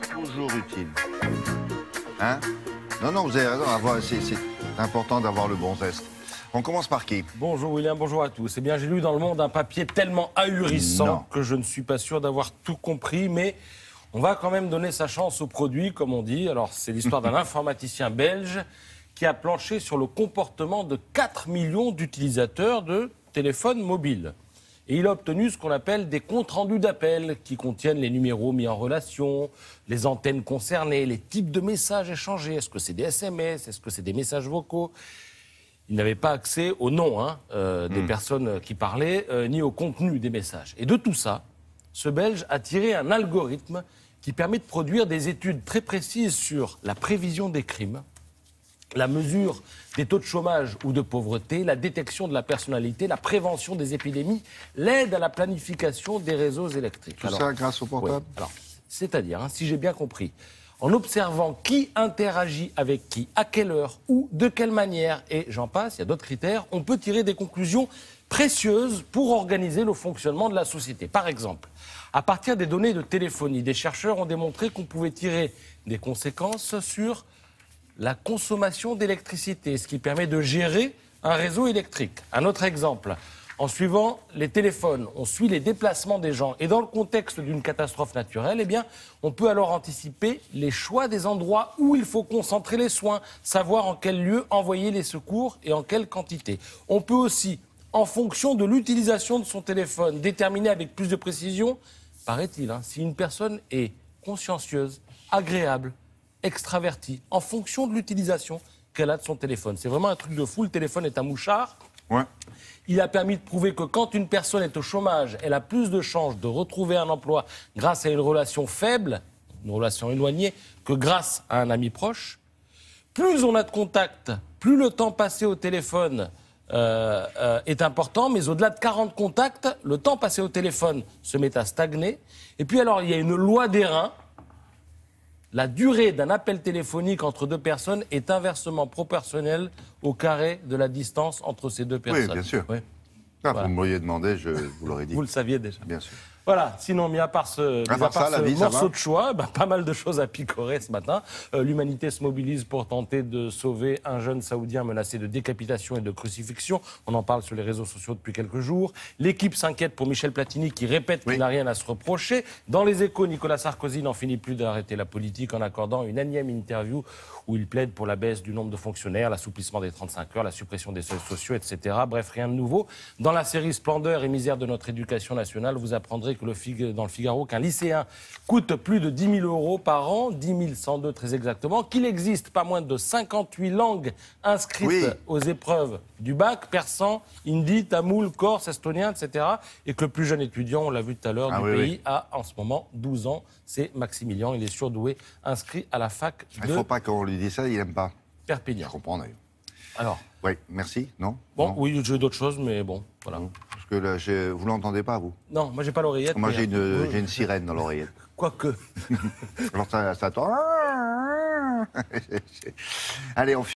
Toujours utile. Hein? Non, vous avez raison. C'est important d'avoir le bon zeste. On commence par qui? Bonjour William, bonjour à tous. Eh bien, j'ai lu dans Le Monde un papier tellement ahurissant que je ne suis pas sûr d'avoir tout compris, mais on va quand même donner sa chance au produit, comme on dit. Alors, c'est l'histoire d'un informaticien belge qui a planché sur le comportement de 4 millions d'utilisateurs de téléphones mobiles. Et il a obtenu ce qu'on appelle des comptes rendus d'appels qui contiennent les numéros mis en relation, les antennes concernées, les types de messages échangés. Est-ce que c'est des SMS? Est-ce que c'est des messages vocaux? Il n'avait pas accès au nom des personnes qui parlaient, ni au contenu des messages. Et de tout ça, ce Belge a tiré un algorithme qui permet de produire des études très précises sur la prévision des crimes, la mesure des taux de chômage ou de pauvreté, la détection de la personnalité, la prévention des épidémies, l'aide à la planification des réseaux électriques. Tout ça grâce au portable? Ouais, c'est-à-dire, si j'ai bien compris, en observant qui interagit avec qui, à quelle heure, où, de quelle manière, et j'en passe, il y a d'autres critères, on peut tirer des conclusions précieuses pour organiser le fonctionnement de la société. Par exemple, à partir des données de téléphonie, des chercheurs ont démontré qu'on pouvait tirer des conséquences sur la consommation d'électricité, ce qui permet de gérer un réseau électrique. Un autre exemple, en suivant les téléphones, on suit les déplacements des gens. Et dans le contexte d'une catastrophe naturelle, eh bien, on peut alors anticiper les choix des endroits où il faut concentrer les soins, savoir en quel lieu envoyer les secours et en quelle quantité. On peut aussi, en fonction de l'utilisation de son téléphone, déterminer avec plus de précision, paraît-il, si une personne est consciencieuse, agréable, extravertie, en fonction de l'utilisation qu'elle a de son téléphone. C'est vraiment un truc de fou, le téléphone est un mouchard. Ouais. Il a permis de prouver que quand une personne est au chômage, elle a plus de chances de retrouver un emploi grâce à une relation faible, une relation éloignée, que grâce à un ami proche. Plus on a de contacts, plus le temps passé au téléphone est important, mais au-delà de 40 contacts, le temps passé au téléphone se met à stagner. Et puis alors, il y a une loi d'airain. La durée d'un appel téléphonique entre deux personnes est inversement proportionnelle au carré de la distance entre ces deux personnes. Oui, bien sûr. Oui. Voilà. Vous m'auriez demandé, je vous l'aurais dit. Vous le saviez déjà. Bien sûr. Voilà, sinon, mis à part ce morceau de choix, pas mal de choses à picorer ce matin. L'humanité se mobilise pour tenter de sauver un jeune Saoudien menacé de décapitation et de crucifixion. On en parle sur les réseaux sociaux depuis quelques jours. L'équipe s'inquiète pour Michel Platini qui répète qu'il n'a rien à se reprocher. Dans les Échos, Nicolas Sarkozy n'en finit plus d'arrêter la politique en accordant une énième interview où il plaide pour la baisse du nombre de fonctionnaires, l'assouplissement des 35 heures, la suppression des seuils sociaux, etc. Bref, rien de nouveau. Dans la série Splendeur et misère de notre éducation nationale, vous apprendrez que dans le Figaro qu'un lycéen coûte plus de 10 000 euros par an, 10 102 très exactement, qu'il existe pas moins de 58 langues inscrites aux épreuves du bac, persan, hindi, tamoul, corse, estonien, etc. Et que le plus jeune étudiant, on l'a vu tout à l'heure, du pays a en ce moment 12 ans. C'est Maximilien, il est surdoué, inscrit à la fac de... Il ne faut pas qu'on lui dise ça, il n'aime pas. Perpignan. Je comprends d'ailleurs. Alors. Oui, merci, non? Bon, non. Oui, j'ai d'autres choses, mais bon, voilà. Non. Parce que là, vous l'entendez pas, vous? Non, moi j'ai pas l'oreillette. Moi j'ai une sirène dans l'oreillette. Quoique. Alors ça attend. Allez, on